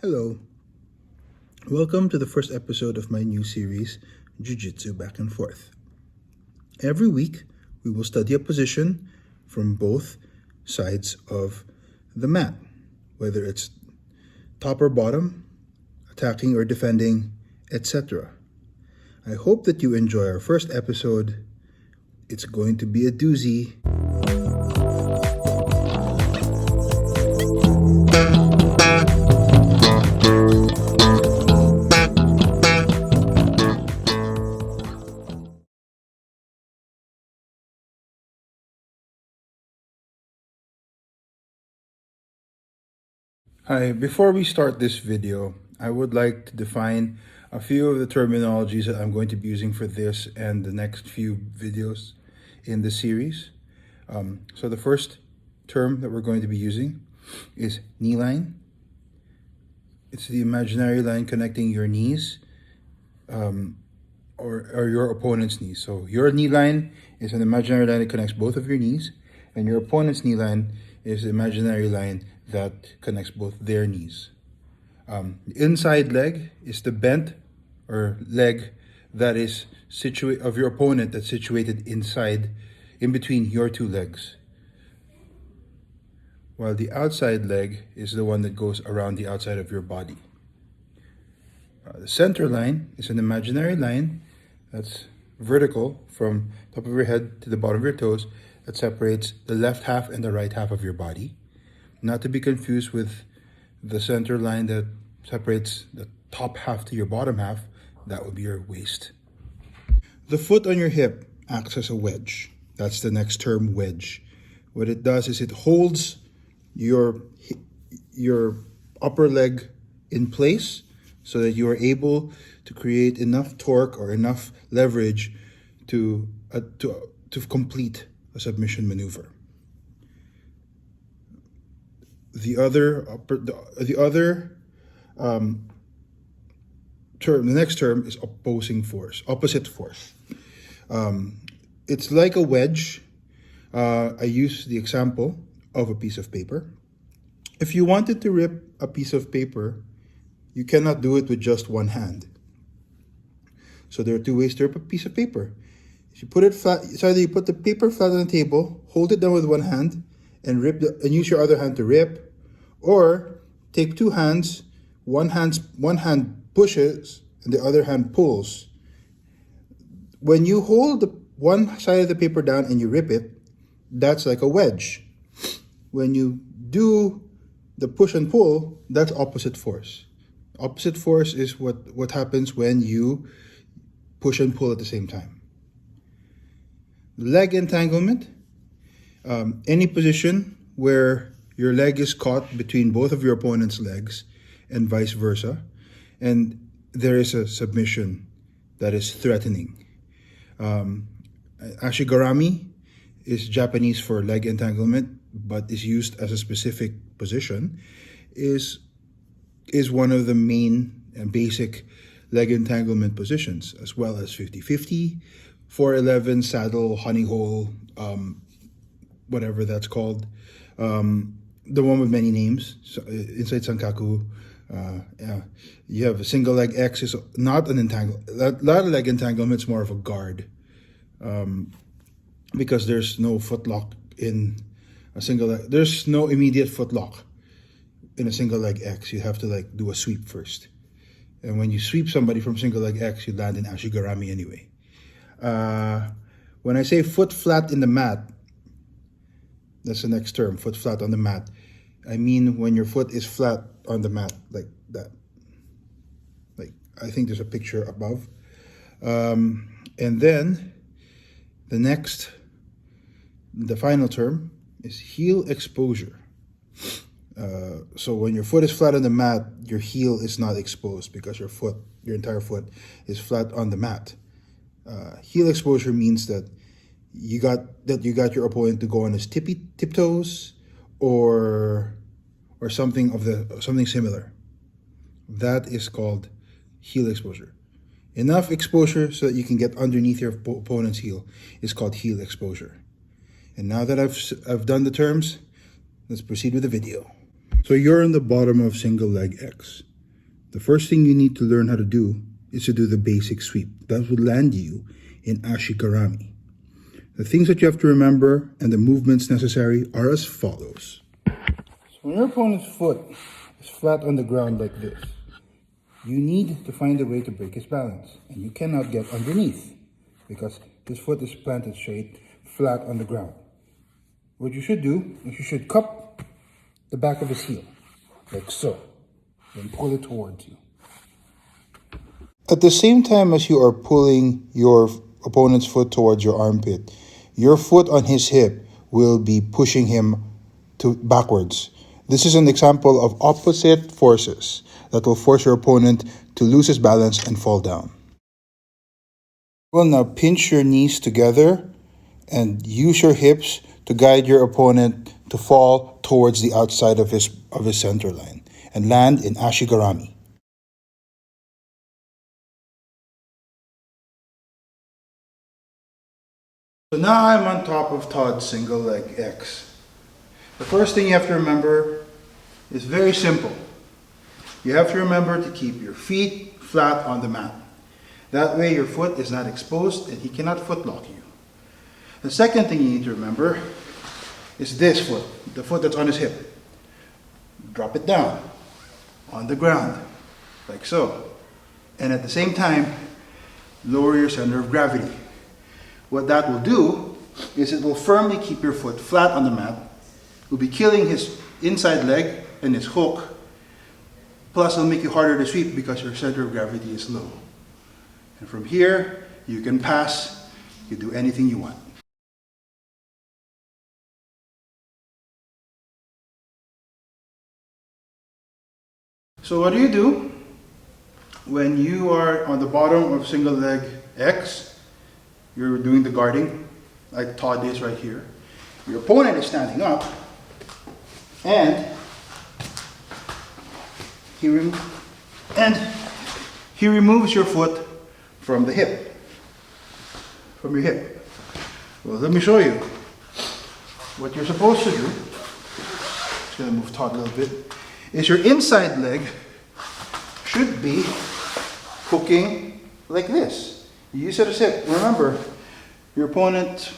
Hello. Welcome to the first episode of my new series, Jiu-Jitsu Back and Forth. Every week, we will study a position from both sides of the mat, whether it's top or bottom, attacking or defending, etc. I hope that you enjoy our first episode. It's going to be a doozy. Hi, before we start this video, I would like to define a few of the terminologies that I'm going to be using for this and the next few videos in the series. So the first term that we're going to be using is knee line. It's the imaginary line connecting your knees or your opponent's knees. So your knee line is an imaginary line that connects both of your knees, and your opponent's knee line is the imaginary line that connects both their knees. The inside leg is the bent or leg that is of your opponent that's situated inside, in between your two legs. While the outside leg is the one that goes around the outside of your body. The center line is an imaginary line that's vertical from top of your head to the bottom of your toes that separates the left half and the right half of your body. Not to be confused with the center line that separates the top half to your bottom half. That would be your waist. The foot on your hip acts as a wedge. That's the next term, wedge. What it does is it holds your upper leg in place so that you are able to create enough torque or enough leverage to complete a submission maneuver. The next term is opposite force. It's like a wedge. I use the example of a piece of paper. If you wanted to rip a piece of paper, you cannot do it with just one hand. So there are two ways to rip a piece of paper. If you put it flat, it's either you put the paper flat on the table, hold it down with one hand, and use your other hand to rip, or take two hands, one hand pushes and the other hand pulls. When you hold the one side of the paper down and you rip it, that's like a wedge. When you do the push and pull, that's opposite force. Opposite force is what happens when you push and pull at the same time. Leg entanglement, any position where your leg is caught between both of your opponent's legs and vice versa, and there is a submission that is threatening. Ashigarami is Japanese for leg entanglement, but is used as a specific position, is one of the main and basic leg entanglement positions, as well as 50-50, 411, saddle, honey hole, whatever that's called. The one with many names, inside Sankaku. You have a single leg X is not an entanglement. A lot of leg entanglement is more of a guard, because there's no footlock in a single leg. There's no immediate footlock in a single leg X. You have to do a sweep first. And when you sweep somebody from single leg X, you land in Ashigarami anyway. When I say foot flat in the mat, that's the next term, foot flat on the mat. I mean when your foot is flat on the mat, like that. I think there's a picture above. And then the final term is heel exposure. So when your foot is flat on the mat, your heel is not exposed because your entire foot is flat on the mat. Heel exposure means that you got your opponent to go on his tiptoes or something similar. That is called heel exposure. Enough exposure so that you can get underneath your opponent's heel is called heel exposure. And now that I've done the terms, let's proceed with the video. So you're in the bottom of single leg X. the first thing you need to learn how to do is to do the basic sweep. That would land you in ashigarami. The things that you have to remember and the movements necessary are as follows. So when your opponent's foot is flat on the ground like this, you need to find a way to break his balance. And you cannot get underneath because his foot is planted straight, flat on the ground. What you should do is you should cup the back of his heel, like so, and pull it towards you. At the same time as you are pulling your opponent's foot towards your armpit, your foot on his hip will be pushing him backwards. This is an example of opposite forces that will force your opponent to lose his balance and fall down. Well, now pinch your knees together and use your hips to guide your opponent to fall towards the outside of his center line and land in ashigarami. So now I'm on top of Todd's single leg X. The first thing you have to remember is very simple. You have to remember to keep your feet flat on the mat. That way your foot is not exposed and he cannot footlock you. The second thing you need to remember is this foot, the foot that's on his hip. Drop it down on the ground, like so. And at the same time, lower your center of gravity. What that will do is it will firmly keep your foot flat on the mat. It will be killing his inside leg and his hook. Plus, it'll make you harder to sweep because your center of gravity is low. And from here, you can pass, you can do anything you want. So what do you do when you are on the bottom of single leg X? You're doing the guarding, like Todd is right here. Your opponent is standing up, and he removes your foot from the hip, from your hip. Well, let me show you what you're supposed to do. Just gonna move Todd a little bit. Is your inside leg should be hooking like this. You use it as hip. Remember, your opponent,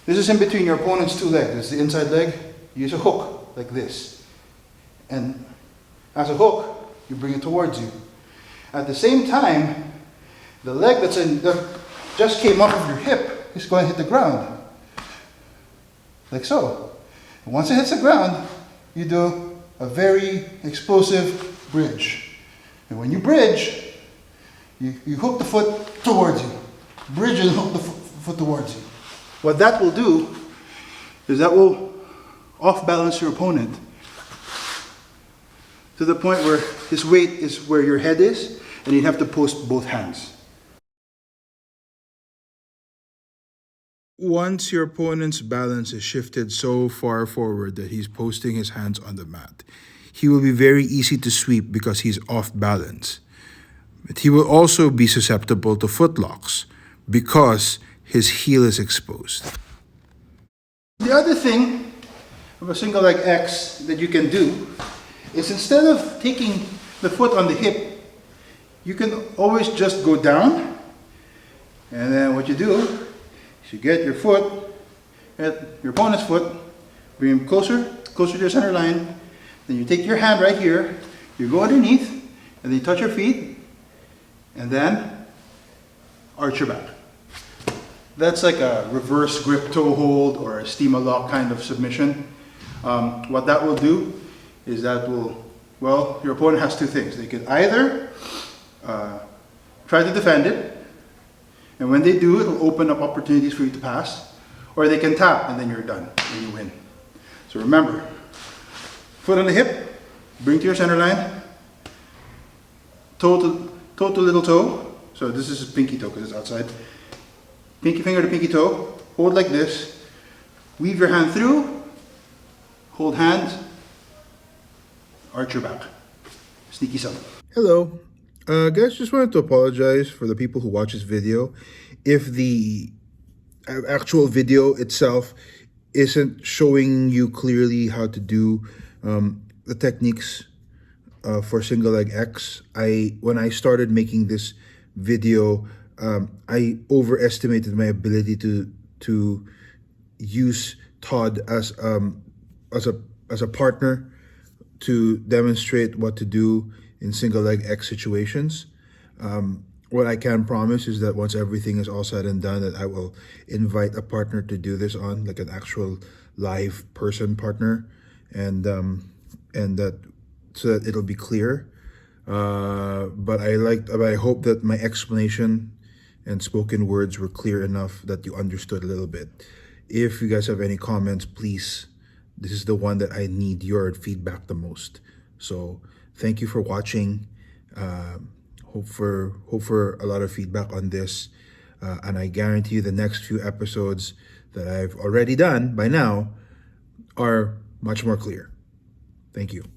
this is in between your opponent's two legs. This is the inside leg. Use a hook like this. And as a hook, you bring it towards you. At the same time, the leg that just came off of your hip is going to hit the ground. Like so. And once it hits the ground, you do a very explosive bridge. And when you bridge, you hook the foot towards you. Bridge and hook the foot towards you. What that will do is that will off-balance your opponent to the point where his weight is where your head is, and you'd have to post both hands. Once your opponent's balance is shifted so far forward that he's posting his hands on the mat, he will be very easy to sweep because he's off balance. But he will also be susceptible to footlocks because his heel is exposed. The other thing of a single leg X that you can do is instead of taking the foot on the hip, you can always just go down, and then what you do is you get your foot at your opponent's foot, bring him closer to your center line, then you take your hand right here, you go underneath, and then you touch your feet, and then arch your back. That's like a reverse grip toe hold or a steamer lock kind of submission. What that will do is that will, well, your opponent has two things. They could either try to defend it, and when they do, it'll open up opportunities for you to pass, or they can tap and then you're done and you win. So remember, foot on the hip, bring to your center line, toe to little toe. So this is pinky toe because it's outside. Pinky finger to pinky toe, hold like this, weave your hand through, hold hand, arch your back. Sneaky son. Hello. Guys, just wanted to apologize for the people who watch this video. If the actual video itself isn't showing you clearly how to do the techniques for single leg X. When I started making this video, I overestimated my ability to use Todd as a partner to demonstrate what to do in single leg X situations. What I can promise is that once everything is all said and done, that I will invite a partner to do this on, like an actual live person partner, and that so that it'll be clear. But I hope that my explanation and spoken words were clear enough that you understood a little bit. If you guys have any comments, please, this is the one that I need your feedback the most. So thank you for watching. Hope for a lot of feedback on this. And I guarantee you the next few episodes that I've already done by now are much more clear. Thank you.